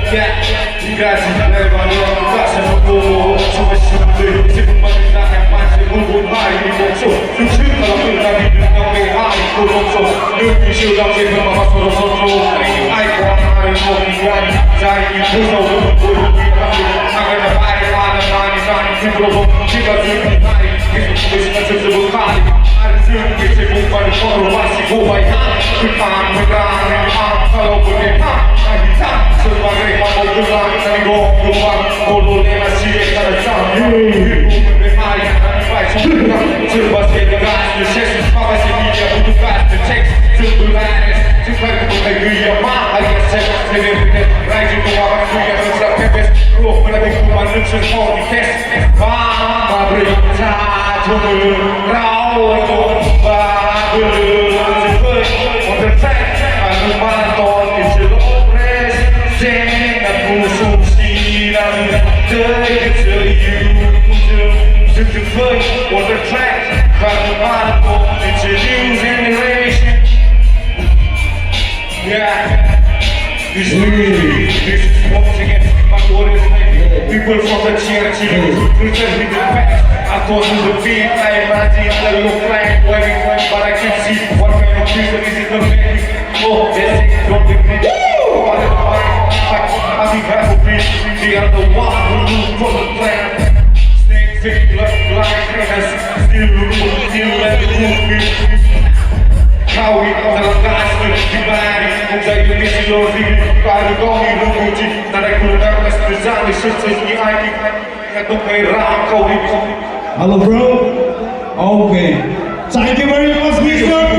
Gaji lewat kasih aku cuma sendiri simpan tak masih bukan hari bongso lucu kalau kita hidup yang hari ku bongso lucu sudah kita bahas soro ai hari mau diani cari itu soro agar dapat ada tani sebelum kita hari itu bisa sebut kali hari itu kita bukan korupsi bukan kita mengenai kalau boleh kita sebagai mahu gelar dari gong bodoh masih ada sama hari baik serba segar sukses pasti dia butuh kata teks sebulan sekarang kita gaya mahal yang saya sendiri raja kuat kuya besar pepes roh berarti kuman semua di tes berita rau bagus on the track anu maraton itu lopres sing aku suci dan take to you to the foot on the track anu maraton itu new generation this is once again my orders people from the church return with the past I go to the beat I imagine I look like wearing one but I can see what kind of music is it the baby oh this is don't be me I be half a bitch they are the one who lose from the plan snake fit like crackers still let it move me Kawi dalam kasih dibari menjadi misiologi pada kami menguji tanda keluar kesejahteraan sesuai ID atau merah kau di Hello bro. Okay. Thank you very much, Mr.